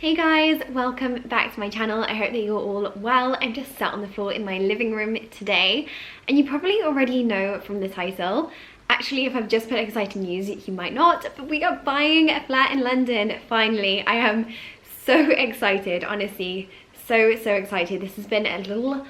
Hey guys, welcome back to my channel. I hope that you're all well. I'm just sat on the floor in my living room today, and you probably already know from the title. Actually, if I've just put exciting news, you might not, but we are buying a flat in London, finally. I am so excited, honestly, so excited. This has been a little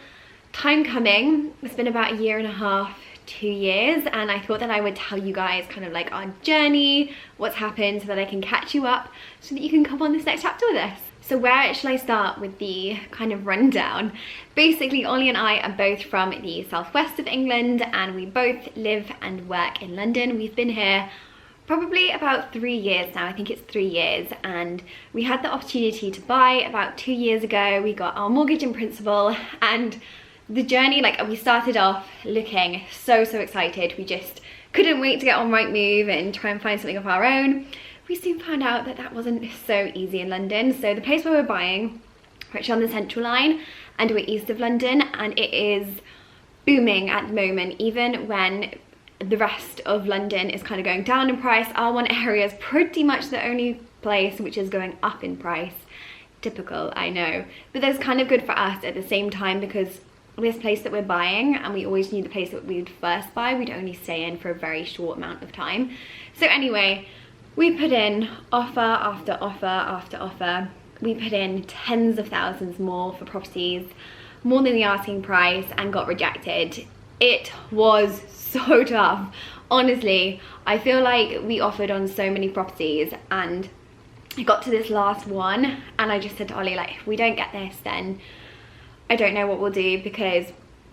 time coming. It's been about a year and a half, 2 years, and I thought that I would tell you guys kind of like our journey, what's happened, so that I can catch you up so that you can come on this next chapter with us. So where shall I start with the kind of rundown? Basically, Ollie and I are both from the southwest of England, and we both live and work in London. We've been here probably about 3 years now. I think it's 3 years, and we had the opportunity to buy about 2 years ago. We got our mortgage in principle, and the journey, like, we started off looking so excited. We just couldn't wait to get on Rightmove and try and find something of our own. We soon found out that that wasn't so easy in London. So the place where we're buying, we're actually on the Central Line, and we're east of London, and it is booming at the moment. Even when the rest of London is kind of going down in price, our one area is pretty much the only place which is going up in price. Typical, I know, but that's kind of good for us at the same time, because this place that we're buying, and we always knew the place that we would first buy, we'd only stay in for a very short amount of time. So anyway, we put in offer after offer after offer. We put in tens of thousands more for properties, more than the asking price, and got rejected. It was so tough. Honestly, I feel like we offered on so many properties, and I got to this last one, and I just said to Ollie, like, if we don't get this, then I don't know what we'll do, because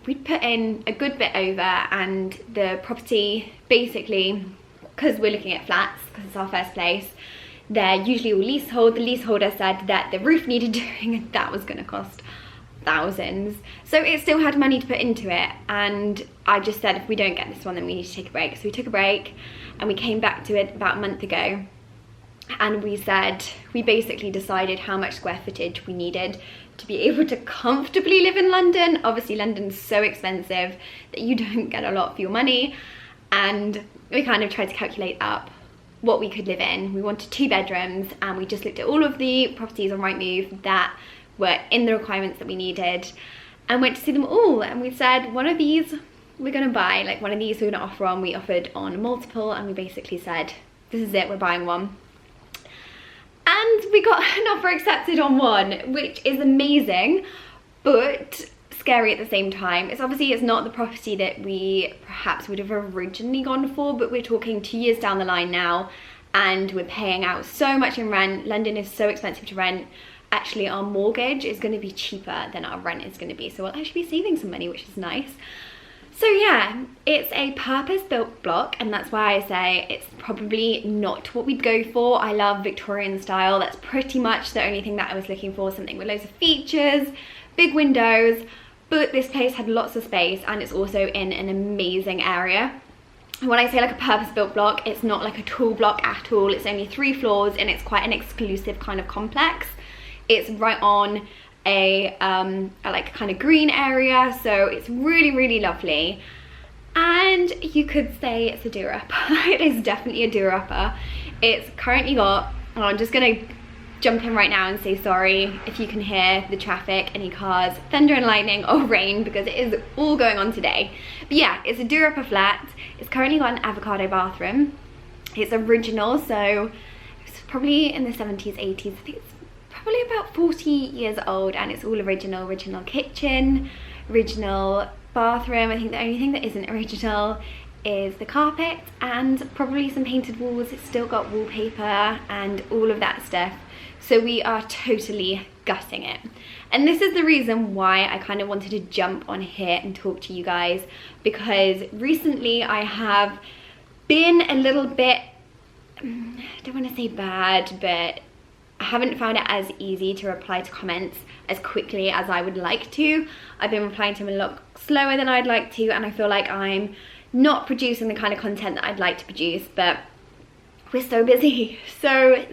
we'd put in a good bit over, and the property, basically, because we're looking at flats, because it's our first place, they're usually all leasehold. The leaseholder said that the roof needed doing, and that was going to cost thousands. So it still had money to put into it, and I just said, if we don't get this one, then we need to take a break. So we took a break, and we came back to it about a month ago, and we said, we basically decided how much square footage we needed to be able to comfortably live in London. Obviously, London's so expensive that you don't get a lot for your money, and we kind of tried to calculate up what we could live in. We wanted 2 bedrooms, and we just looked at all of the properties on Rightmove that were in the requirements that we needed, and went to see them all, and we said, one of these we're gonna buy, like one of these we're gonna offer on. We offered on multiple, and we basically said, this is it, we're buying one. And we got an offer accepted on one, which is amazing, but scary at the same time. It's not the property that we perhaps would have originally gone for, but we're talking 2 years down the line now, and we're paying out so much in rent. London is so expensive to rent. Actually, our mortgage is going to be cheaper than our rent is going to be, so we'll actually be saving some money, which is nice. So yeah, it's a purpose-built block, and that's why I say it's probably not what we'd go for. I love Victorian style. That's pretty much the only thing that I was looking for, something with loads of features, big windows, but this place had lots of space, and it's also in an amazing area. When I say like a purpose-built block, it's not like a tall block at all. It's only 3 floors, and it's quite an exclusive kind of complex. It's right on a like kind of green area, so it's really lovely, and you could say it's a do-upper. It is definitely a do-upper. It's currently got, I'm just gonna jump in right now and say sorry if you can hear the traffic, any cars, thunder and lightning, or rain, because it is all going on today. But yeah, it's a do-upper flat. It's currently got an avocado bathroom. It's original, so it's probably in the 70s, 80s. I think it's probably about 40 years old, and it's all original kitchen, original bathroom. I think the only thing that isn't original is the carpet, and probably some painted walls. It's still got wallpaper and all of that stuff, so we are totally gutting it. And this is the reason why I kind of wanted to jump on here and talk to you guys, because recently I have been a little bit, I don't want to say bad, but I haven't found it as easy to reply to comments as quickly as I would like to. I've been replying to them a lot slower than I'd like to, and I feel like I'm not producing the kind of content that I'd like to produce, but we're so busy, so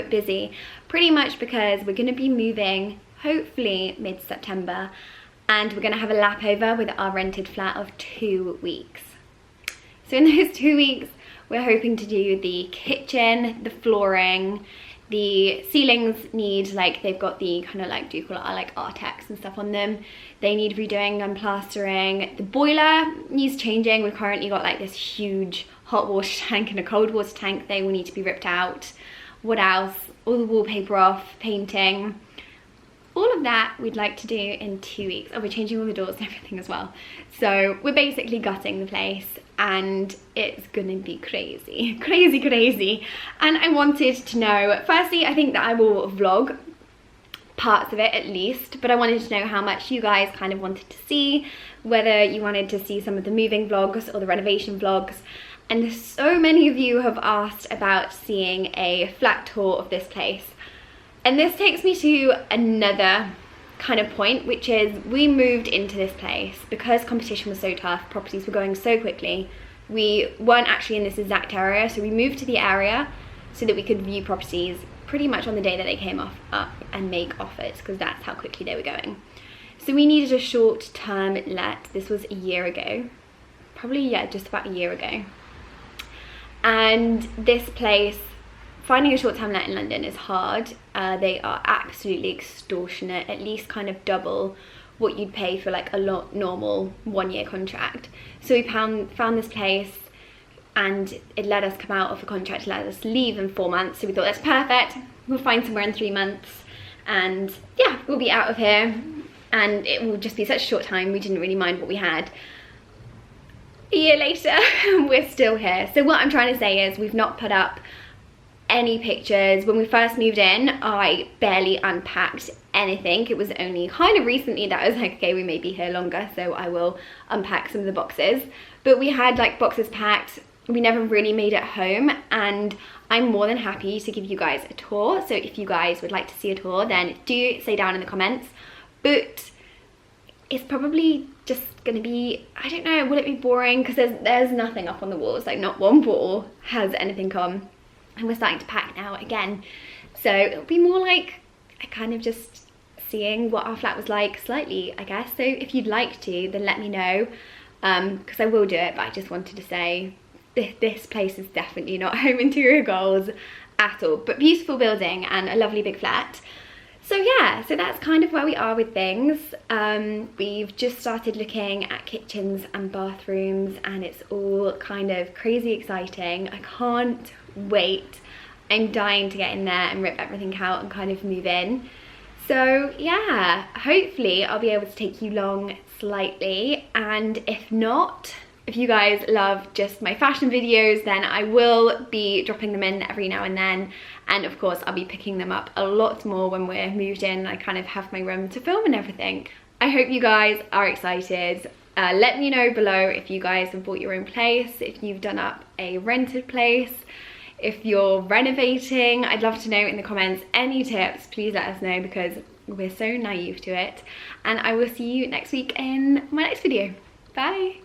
busy. Pretty much because we're gonna be moving, hopefully mid-September, and we're gonna have a lap over with our rented flat of 2 weeks. So in those 2 weeks, we're hoping to do the kitchen, the flooring, The ceilings need, like, they've got the kind of like, do you call it, like Artex and stuff on them. They need redoing and plastering. The boiler needs changing. We've currently got like this huge hot water tank and a cold water tank. They will need to be ripped out. What else? All the wallpaper off, painting. All of that we'd like to do in 2 weeks. Oh, we're changing all the doors and everything as well. So we're basically gutting the place, and it's gonna be crazy, crazy, crazy. And I wanted to know, firstly, I think that I will vlog parts of it at least, but I wanted to know how much you guys kind of wanted to see, whether you wanted to see some of the moving vlogs or the renovation vlogs. And so many of you have asked about seeing a flat tour of this place. And this takes me to another kind of point, which is we moved into this place because competition was so tough, properties were going so quickly. We weren't actually in this exact area, so we moved to the area so that we could view properties pretty much on the day that they came up and make offers, because that's how quickly they were going. So we needed a short-term let. This was a year ago, probably, yeah, just about a year ago. And this place, finding a short-term let in London is hard. They are absolutely extortionate, at least kind of double what you'd pay for like a normal 1-year contract. So we found this place, and it let us come out of the contract, let us leave in 4 months. So we thought, that's perfect, we'll find somewhere in 3 months, and yeah, we'll be out of here, and it will just be such a short time. We didn't really mind what we had. A year later, we're still here. So what I'm trying to say is we've not put up any pictures. When we first moved in, I barely unpacked anything. It was only kind of recently that I was like, okay, we may be here longer, so I will unpack some of the boxes. But we had like boxes packed. We never really made it home, and I'm more than happy to give you guys a tour. So if you guys would like to see a tour, then do say down in the comments. But it's probably just gonna be, I don't know, will it be boring? Because there's nothing up on the walls, like not one wall has anything on. And we're starting to pack now again. So it'll be more like a kind of just seeing what our flat was like slightly, I guess. So if you'd like to, then let me know, because I will do it. But I just wanted to say this place is definitely not home interior goals at all, but beautiful building and a lovely big flat. So yeah, so that's kind of where we are with things. We've just started looking at kitchens and bathrooms, and it's all kind of crazy exciting. I can't wait. I'm dying to get in there and rip everything out and kind of move in. So yeah, hopefully I'll be able to take you along slightly, and if not, if you guys love just my fashion videos, then I will be dropping them in every now and then. And of course, I'll be picking them up a lot more when we're moved in and I kind of have my room to film and everything. I hope you guys are excited. Let me know below if you guys have bought your own place, if you've done up a rented place, if you're renovating. I'd love to know in the comments any tips. Please let us know, because we're so naive to it. And I will see you next week in my next video. Bye.